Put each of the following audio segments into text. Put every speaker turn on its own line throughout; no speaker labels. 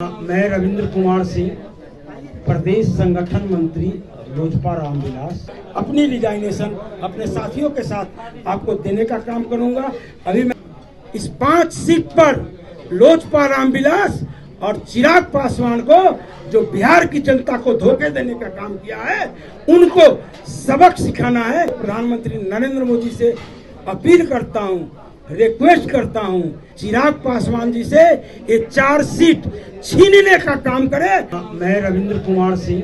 मैं रविंद्र कुमार सिंह, प्रदेश संगठन मंत्री लोजपा रामविलास, अपनी रिजाइनेशन अपने साथियों के साथ आपको देने का काम करूंगा। अभी मैं इस 5 सीट पर लोजपा रामविलास और चिराग पासवान को, जो बिहार की जनता को धोखे देने का काम किया है, उनको सबक सिखाना है। प्रधानमंत्री नरेंद्र मोदी से अपील करता हूं, रिक्वेस्ट करता हूं, चिराग पासवान जी से ये 4 सीट छीनने का काम करे। मैं रविंद्र कुमार सिंह,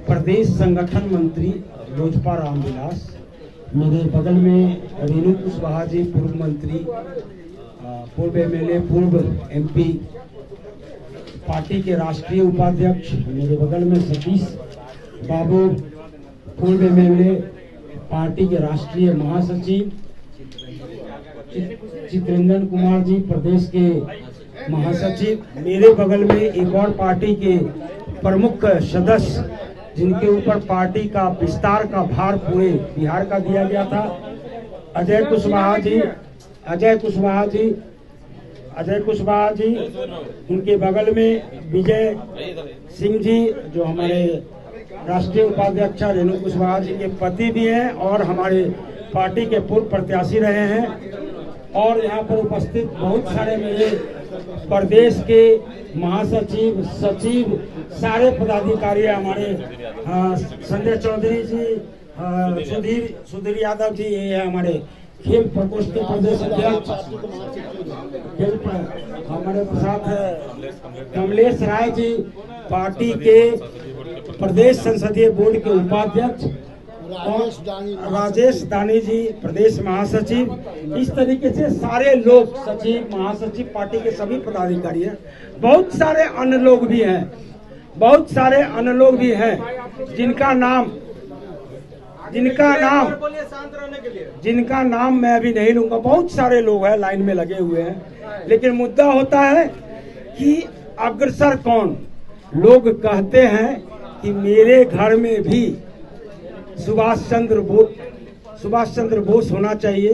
प्रदेश संगठन मंत्री लोजपा रामविलास, मेरे बगल में रेणु कुशवाहा जी, पूर्व मंत्री, पूर्व एमएलए, पूर्व एमपी, पार्टी के राष्ट्रीय उपाध्यक्ष, मेरे बगल में सतीश बाबू, पूर्व एमएलए, पार्टी के राष्ट्रीय महासचिव, चित्रेंद्र कुमार जी, प्रदेश के महासचिव, मेरे बगल में एक और पार्टी के प्रमुख सदस्य जिनके ऊपर पार्टी का विस्तार का भार पूरे बिहार का दिया गया था, अजय कुशवाहा जी, उनके बगल में विजय सिंह जी, जो हमारे राष्ट्रीय उपाध्यक्ष रेणु कुशवाहा जी के पति भी हैं और हमारे पार्टी के पूर्व प्रत्याशी रहे हैं। और यहाँ पर उपस्थित बहुत सारे मेरे प्रदेश के महासचिव, सचिव, सारे पदाधिकारी, हमारे संजय चौधरी जी, सुधीर यादव जी, ये है हमारे खेल प्रकोष्ठ के प्रदेश अध्यक्ष, हमारे साथ कमलेश राय जी, पार्टी के प्रदेश संसदीय बोर्ड के उपाध्यक्ष, और राजेश दानी जी, प्रदेश महासचिव। इस तरीके से सारे लोग, सचिव, महासचिव, पार्टी के सभी पदाधिकारी हैं। बहुत सारे अन्य लोग भी हैं, जिनका नाम मैं अभी नहीं लूंगा। बहुत सारे लोग हैं, लाइन में लगे हुए हैं, लेकिन मुद्दा होता है कि अग्रसर कौन। लोग कहते हैं कि मेरे घर में भी सुभाष चंद्र बोस होना चाहिए,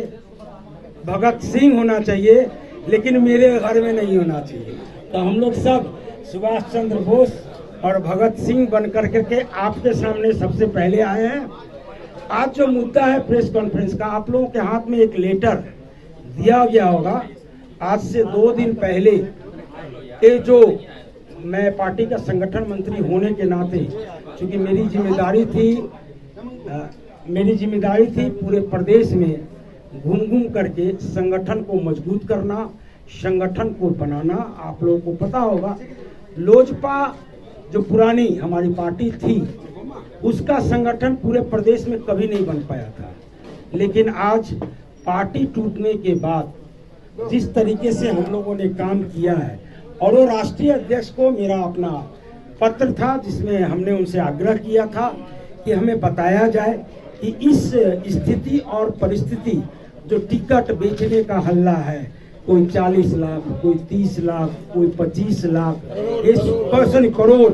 भगत सिंह होना चाहिए, लेकिन मेरे घर में नहीं होना चाहिए। तो हम लोग सब सुभाष चंद्र बोस और भगत सिंह बन करके आपके सामने सबसे पहले आए हैं। आज जो मुद्दा है प्रेस कॉन्फ्रेंस का, आप लोगों के हाथ में एक लेटर दिया गया होगा। आज से 2 दिन पहले ये जो मैं पार्टी का संगठन मंत्री होने के नाते, क्योंकि मेरी जिम्मेदारी थी पूरे प्रदेश में घूम करके संगठन को मजबूत करना, संगठन को बनाना। आप लोगों को पता होगा, लोजपा जो पुरानी हमारी पार्टी थी, उसका संगठन पूरे प्रदेश में कभी नहीं बन पाया था। लेकिन आज पार्टी टूटने के बाद जिस तरीके से हम लोगों ने काम किया है, और वो राष्ट्रीय अध्यक्ष को मेरा अपना पत्र था जिसमें हमने उनसे आग्रह किया था कि हमें बताया जाए कि इस स्थिति और परिस्थिति, जो टिकट बेचने का हल्ला है, कोई 40 लाख, कोई 30 लाख, कोई 25 लाख, करोड़,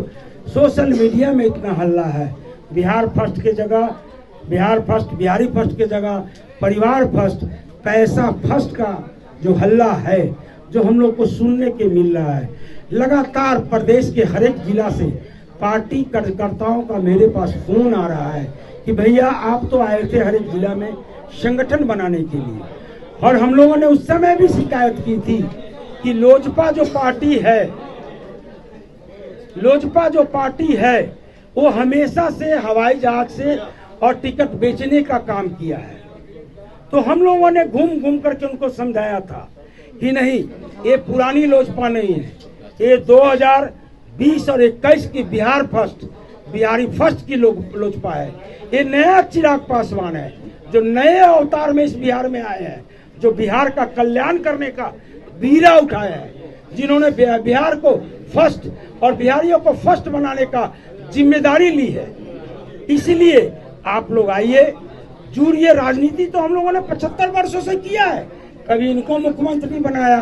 सोशल मीडिया में इतना हल्ला है। बिहारी फर्स्ट के जगह परिवार फर्स्ट, पैसा फर्स्ट का जो हल्ला है, जो हम लोग को सुनने के मिल रहा है। लगातार प्रदेश के हर एक जिला से पार्टी कार्यकर्ताओं का मेरे पास फोन आ रहा है कि भैया आप तो आए थे हर एक जिला में संगठन बनाने के लिए, और हम लोगों ने उस समय भी शिकायत की थी कि लोजपा जो पार्टी है वो हमेशा से हवाई जहाज से और टिकट बेचने का काम किया है। तो हम लोगों ने घूम करके उनको समझाया था कि नहीं, ये पुरानी लोजपा नहीं है, ये 2020 और 21 की बिहारी फर्स्ट की लोजपा है। ये नया चिराग पासवान है, जो नए अवतार में इस बिहार में आए हैं, जो बिहार का कल्याण करने का बीड़ा उठाया है, जिन्होंने बिहार को फर्स्ट और बिहारियों को फर्स्ट बनाने का जिम्मेदारी ली है। इसलिए आप लोग आइए, जुड़िए। राजनीति तो हम लोगों ने 75 वर्षों से किया है, कभी इनको मुख्यमंत्री बनाया,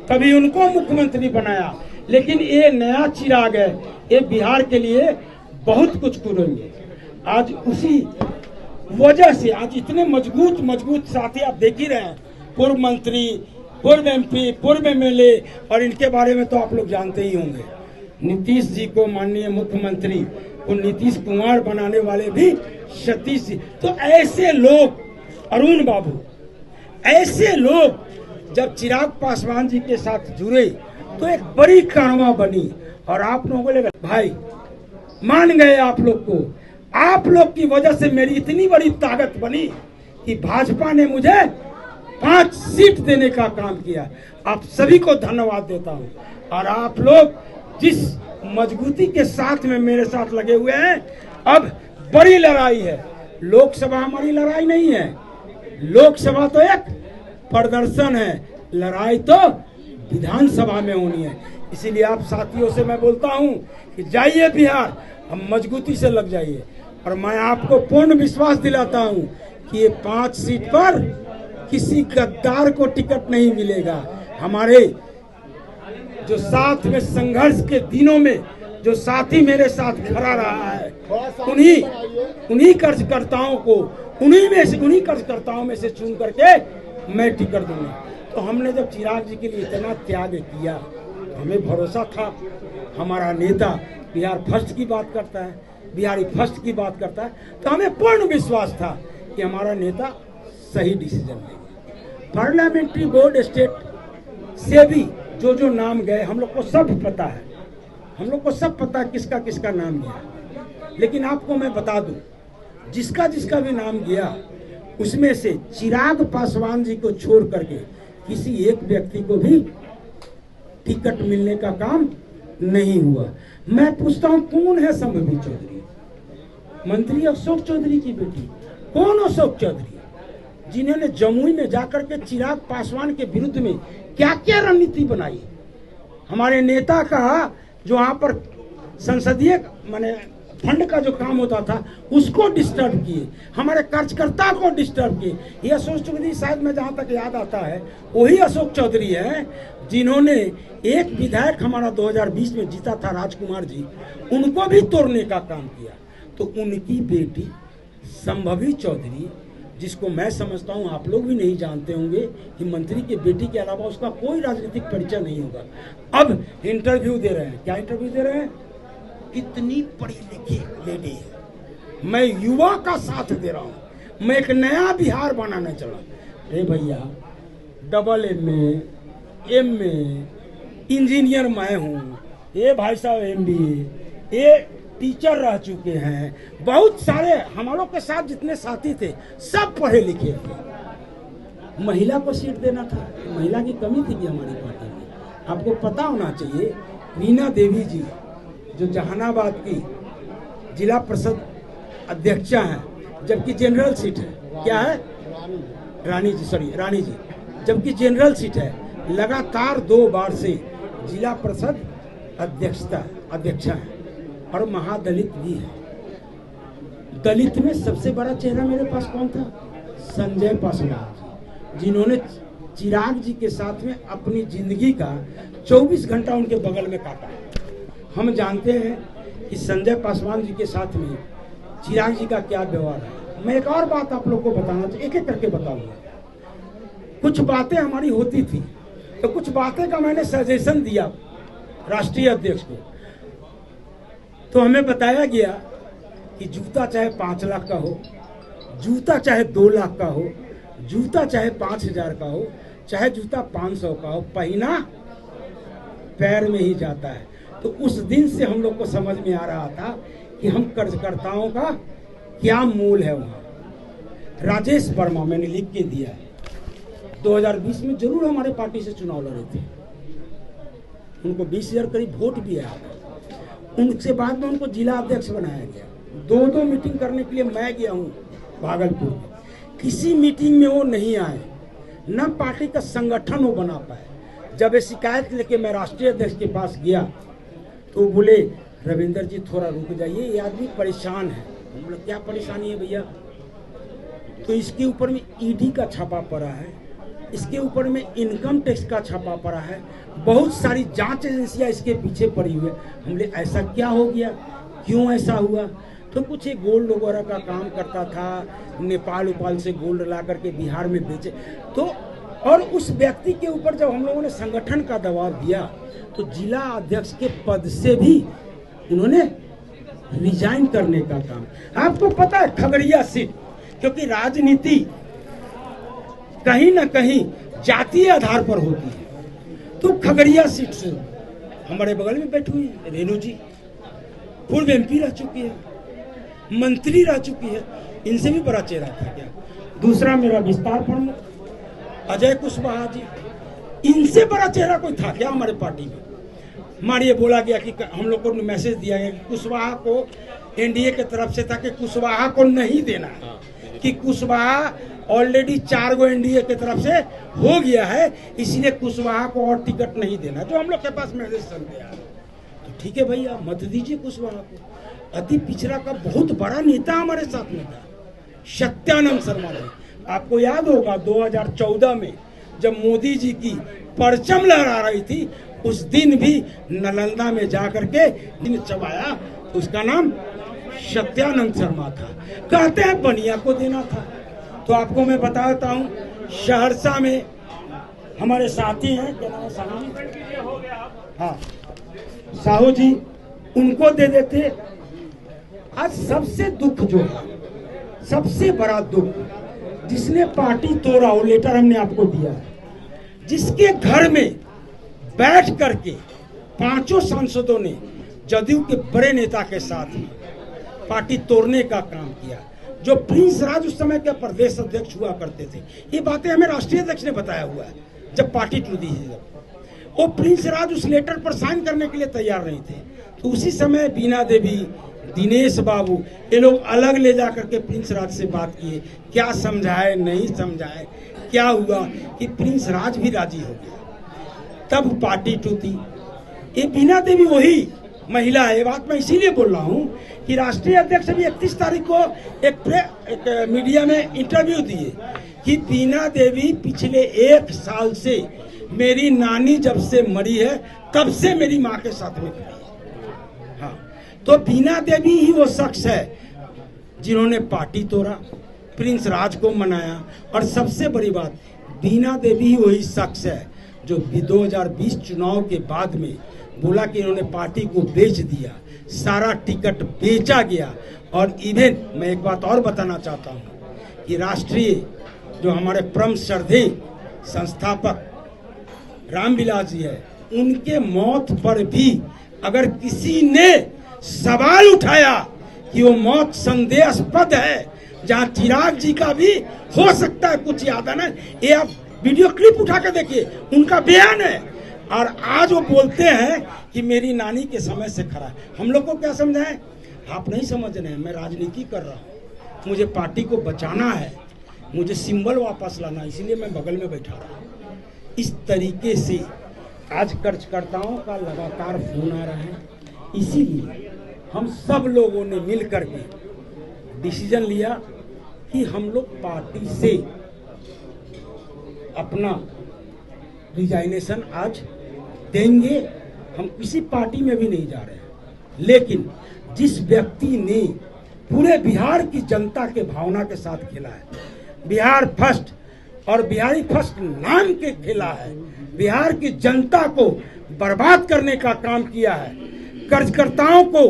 कभी उनको मुख्यमंत्री बनाया, लेकिन ये नया चिराग है, ये बिहार के लिए बहुत कुछ करेंगे। आज उसी वजह से आज इतने मजबूत साथी आप देख ही रहे हैं, पूर्व मंत्री, पूर्व एमपी, पूर्व एमएलए, और इनके बारे में तो आप लोग जानते ही होंगे। नीतीश जी को, माननीय मुख्यमंत्री को नीतीश कुमार बनाने वाले भी सतीश जी। तो ऐसे लोग, अरुण बाबू, ऐसे लोग जब चिराग पासवान जी के साथ जुड़े तो एक बड़ी कारवां बनी। और आप लोगों को लगा भाई मान गए आप लोग को, आप लोग की वजह से मेरी इतनी बड़ी ताकत बनी कि भाजपा ने मुझे 5 सीट देने का काम किया। आप सभी को धन्यवाद देता हूं। और आप लोग जिस मजबूती के साथ में मेरे साथ लगे हुए हैं, अब बड़ी लड़ाई है। लोकसभा हमारी लड़ाई नहीं है, लोकसभा तो एक प्रदर्शन है, लड़ाई तो विधानसभा में होनी है। इसीलिए आप साथियों से मैं बोलता हूं कि जाइए बिहार, हम मजबूती से लग जाइए। और मैं आपको पूर्ण विश्वास दिलाता हूं कि ये 5 सीट पर किसी गद्दार को टिकट नहीं मिलेगा। हमारे जो साथ में संघर्ष के दिनों में जो साथी मेरे साथ खड़ा रहा है, उन्हीं कार्यकर्ताओं को, उन्हीं कार्यकर्ताओं में से चुन करके मैं टिकट दूंगा। तो हमने जब चिराग जी के लिए इतना त्याग किया, हमें भरोसा था हमारा नेता बिहार फर्स्ट की बात करता है, बिहारी फर्स्ट की बात करता है, तो हमें पूर्ण विश्वास था कि हमारा नेता सही डिसीजन लेगा। पार्लियामेंट्री बोर्ड स्टेट से भी जो नाम गए हम लोग को सब पता है, हम लोग को सब पता है किसका किसका नाम गया। लेकिन आपको मैं बता दूं, जिसका जिसका भी नाम गया उसमें से चिराग पासवान जी को छोड़ करके किसी एक व्यक्ति को भी टिकट मिलने का काम नहीं हुआ। मैं पूछता हूं कौन है संभवी चौधरी? मंत्री अशोक चौधरी की बेटी। कौन अशोक चौधरी जिन्होंने जमुई में जाकर के चिराग पासवान के विरुद्ध में क्या क्या रणनीति बनाई? हमारे नेता का जो वहां पर संसदीय माने फंड का जो काम होता था उसको डिस्टर्ब किए, हमारे कार्यकर्ता को डिस्टर्ब किए। ये अशोक चौधरी शायद मैं जहां तक याद आता है वही अशोक चौधरी है जिन्होंने एक विधायक हमारा 2020 में जीता था राजकुमार जी, उनको भी तोड़ने का काम किया। तो उनकी बेटी संभवी चौधरी, जिसको मैं समझता हूं आप लोग भी नहीं जानते होंगे कि मंत्री के बेटी के अलावा उसका कोई राजनीतिक परिचय नहीं होगा, अब इंटरव्यू दे रहे हैं। क्या इंटरव्यू दे रहे हैं? कितनी पढ़ी लिखी लेडी है, मैं युवा का साथ दे रहा हूं, मैं एक नया बिहार बनाने चला। अरे भैया, AA, MA, इंजीनियर मैं हूं, ये भाई साहब MBA, ये टीचर रह चुके हैं, बहुत सारे हम लोग के साथ जितने साथी थे सब पढ़े लिखे थे। महिला को सीट देना था, महिला की कमी थी कि हमारी पार्टी में। आपको पता होना चाहिए मीना देवी जी जो जहानाबाद की जिला परिषद अध्यक्षा हैं, जबकि जनरल सीट है, क्या है? रानी जी, जबकि जनरल सीट है, लगातार 2 बार से जिला परिषद अध्यक्षा है और महादलित भी है। दलित में सबसे बड़ा चेहरा मेरे पास कौन था? संजय पासवान जी, जिन्होंने चिराग जी के साथ में अपनी जिंदगी का 24 घंटा उनके बगल में काटा। हम जानते हैं कि संजय पासवान जी के साथ में चिराग जी का क्या व्यवहार है। मैं एक और बात आप लोग को बताना चाहिए, एक एक करके बताऊंगा। कुछ बातें हमारी होती थी तो कुछ बातें का मैंने सजेशन दिया राष्ट्रीय अध्यक्ष को, तो हमें बताया गया कि जूता चाहे 5 लाख का हो, जूता चाहे 2 लाख का हो, जूता चाहे 5000 का हो, चाहे जूता 500 का हो, पहना पैर में ही जाता है। तो उस दिन से हम लोग को समझ में आ रहा था कि हम कार्यकर्ताओं का क्या मूल है। वहां राजेश वर्मा मैंने लिख के दिया है, 2020 में जरूर हमारे पार्टी से चुनाव लड़े थे, उनको 20,000 करीब वोट भी आया। उनसे बाद में उनको जिला अध्यक्ष बनाया गया। 2 मीटिंग करने के लिए मैं गया हूँ भागलपुर में, किसी मीटिंग में वो नहीं आए, न पार्टी का संगठन वो बना पाए। जब ये शिकायत लेके मैं राष्ट्रीय अध्यक्ष के पास गया तो बोले रविंदर जी थोड़ा रुक जाइए, ये आदमी परेशान है। हम बोले क्या परेशानी है भैया? तो इसके ऊपर में ईडी का छापा पड़ा है, इसके ऊपर में इनकम टैक्स का छापा पड़ा है, बहुत सारी जांच एजेंसियां इसके पीछे पड़ी हुई है। हमने ऐसा क्या हो गया, क्यों ऐसा हुआ? तो कुछ एक गोल्ड वगैरह का काम करता था, नेपाल उपाल से गोल्ड ला करके बिहार में बेचे। तो और उस व्यक्ति के ऊपर जब हम लोगों ने संगठन का दबाव दिया तो जिला अध्यक्ष के पद से भी उन्होंने रिजाइन करने का काम। आपको पता है खगड़िया सीट, क्योंकि राजनीति कहीं ना कहीं जातीय आधार पर होती है, तो खगड़िया सीट से हमारे बगल में बैठी हुई है रेणु जी, पूर्व MP रह चुकी है, मंत्री रह चुकी है, इनसे भी बड़ा चेहरा था क्या? दूसरा मेरा विस्तार प्रमुख अजय कुशवाहा जी, इनसे बड़ा चेहरा कोई था क्या हमारे पार्टी में? मारिए बोला गया कि हम लोग को मैसेज दिया गया कि कुशवाहा को NDA की तरफ से था कि कुशवाहा को नहीं देना, कि कुशवाहा ऑलरेडी 4 गो NDA की तरफ से हो गया है, इसलिए कुशवाहा को और टिकट नहीं देना, जो हम लोग के पास मैसेज चल गया। तो ठीक है भैया, मत दीजिए कुशवाहा को। अति पिछड़ा का बहुत बड़ा नेता हमारे साथ में था, सत्यानंद शर्मा जी। आपको याद होगा 2014 में जब मोदी जी की परचम लहरा रही थी, उस दिन भी नालंदा में जाकर के दिन चबाया, उसका नाम सत्यानंद शर्मा था। कहते हैं बनिया को देना था। तो आपको मैं बताता हूँ, सहरसा में हमारे साथी हैं, क्या नाम है साहब? हाँ, साहू जी, उनको दे देते। आज सबसे दुख जो है, सबसे बड़ा दुख, जिसने पार्टी तोड़ा, वो लेटर हमने आपको दिया है, जिसके घर में बैठ करके 5 सांसदों ने जदयू के बड़े नेता के साथ पार्टी तोड़ने का काम किया। जो प्रिंस राज उस समय के प्रदेश अध्यक्ष हुआ करते थे, ये बातें हमें राष्ट्रीय अध्यक्ष ने बताया हुआ है जब पार्टी टूटी थी। वो प्रिंस राज उस लेटर पर साइन करने के लिए तैयार नहीं थे, तो उसी समय बीना देवी, दिनेश बाबू, ये लोग अलग ले जा करके प्रिंस राज से बात किए, क्या समझाए नहीं समझाए, क्या हुआ कि प्रिंस राज भी राजी हो गया, तब पार्टी टूटी। ये बीना देवी वही महिला है। ये बात मैं इसीलिए बोल रहा हूँ कि राष्ट्रीय अध्यक्ष अभी 31 तारीख को एक मीडिया में इंटरव्यू दिए कि बीना देवी पिछले 1 साल से, मेरी नानी जब से मरी है तब से मेरी माँ के साथ में खड़ी है। हाँ, तो बीना देवी ही वो शख्स है जिन्होंने पार्टी तोड़ा, प्रिंस राज को मनाया, और सबसे बड़ी बात, बीना देवी ही वही शख्स है जो 2020 चुनाव के बाद में बोला कि इन्होंने पार्टी को बेच दिया, सारा टिकट बेचा गया। और इवन मैं एक बात और बताना चाहता हूँ कि राष्ट्रीय जो हमारे परम श्रद्धेय संस्थापक रामविलास जी है, उनके मौत पर भी अगर किसी ने सवाल उठाया कि वो मौत संदेहास्पद है, जहाँ चिराग जी का भी हो सकता है कुछ याद आना, ये आप वीडियो क्लिप उठा कर देखिए, उनका बयान है। और आज वो बोलते हैं कि मेरी नानी के समय से खड़ा है। हम लोग को क्या समझाएं? आप नहीं समझ रहे हैं, मैं राजनीति कर रहा हूँ, मुझे पार्टी को बचाना है, मुझे सिंबल वापस लाना, इसीलिए मैं बगल में बैठा रहा हूँ। इस तरीके से आज कार्यकर्ताओं का लगातार फोन आ रहा है, इसीलिए हम सब लोगों ने मिल करके डिसीजन लिया कि हम लोग पार्टी से अपना रिजाइनेशन आज देंगे। हम किसी पार्टी में भी नहीं जा रहे हैं, लेकिन जिस व्यक्ति ने पूरे बिहार की जनता के भावना के साथ खेला है, बिहार फर्स्ट और बिहारी फर्स्ट नाम के खेला है, बिहार की जनता को बर्बाद करने का काम किया है, कार्यकर्ताओं को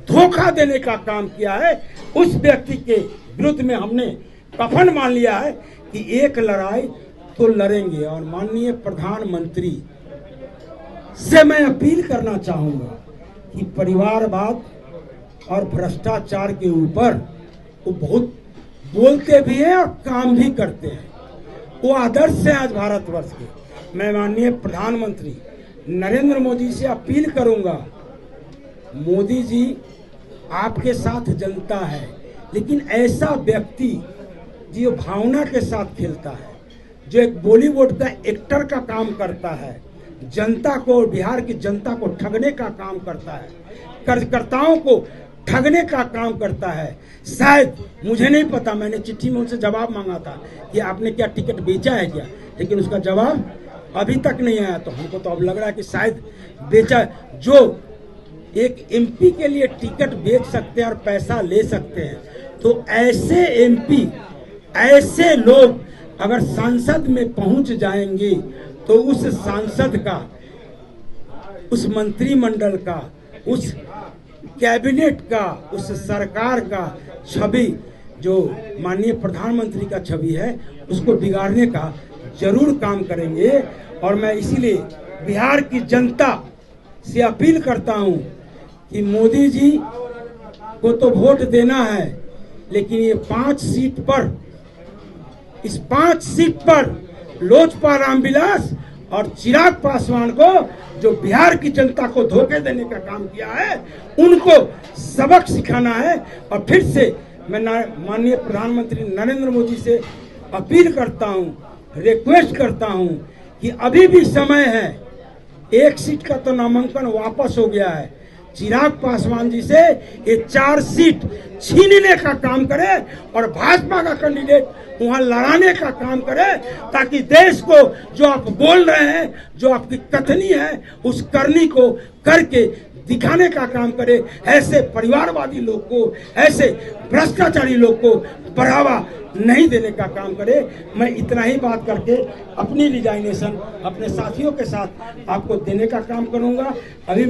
धोखा देने का काम किया है, उस व्यक्ति के विरुद्ध में हमने कफन मान लिया है कि एक लड़ाई तो लड़ेंगे। और माननीय प्रधानमंत्री से मैं अपील करना चाहूंगा कि परिवारवाद और भ्रष्टाचार के ऊपर वो बहुत बोलते भी हैं और काम भी करते हैं, वो आदर्श है आज भारतवर्ष के। मैं माननीय प्रधानमंत्री नरेंद्र मोदी से अपील करूंगा, मोदी जी आपके साथ जनता है, लेकिन ऐसा व्यक्ति जो भावना के साथ खेलता है, जो एक बॉलीवुड का एक्टर का काम करता है, जनता को, बिहार की जनता को ठगने का काम करता है, कार्यकर्ताओं को ठगने का काम करता है। शायद मुझे नहीं पता, मैंने चिट्ठी में उनसे जवाब मांगा था कि आपने क्या टिकट बेचा है क्या, लेकिन उसका जवाब अभी तक नहीं आया। तो हमको तो अब लग रहा है कि शायद बेचा। जो एक MP के लिए टिकट बेच सकते हैं और पैसा ले सकते हैं, तो ऐसे MP, ऐसे लोग अगर सांसद में पहुंच जाएंगे तो उस सांसद का, उस मंत्रिमंडल का, उस कैबिनेट का, उस सरकार का छवि जो माननीय प्रधानमंत्री का छवि है उसको बिगाड़ने का जरूर काम करेंगे। और मैं इसीलिए बिहार की जनता से अपील करता हूं कि मोदी जी को तो वोट देना है, लेकिन ये 5 सीट पर, इस 5 सीट पर लोजपा रामविलास और चिराग पासवान को, जो बिहार की जनता को धोखे देने का काम किया है, उनको सबक सिखाना है। और फिर से मैं माननीय प्रधानमंत्री नरेंद्र मोदी से अपील करता हूं, रिक्वेस्ट करता हूं कि अभी भी समय है। 1 सीट का तो नामांकन वापस हो गया है। चिराग पासवान जी से ये 4 सीट छीनने का काम करे और भाजपा का कैंडिडेट वहां लड़ाने का काम करे, ताकि देश को जो आप बोल रहे हैं, जो आपकी कथनी है, उस करनी को करके दिखाने का काम करे। ऐसे परिवारवादी लोग को, ऐसे भ्रष्टाचारी लोग को बढ़ावा नहीं देने का काम करे। मैं इतना ही बात करके अपनी रिजाइनेशन अपने साथियों के साथ आपको देने का काम करूंगा। अभी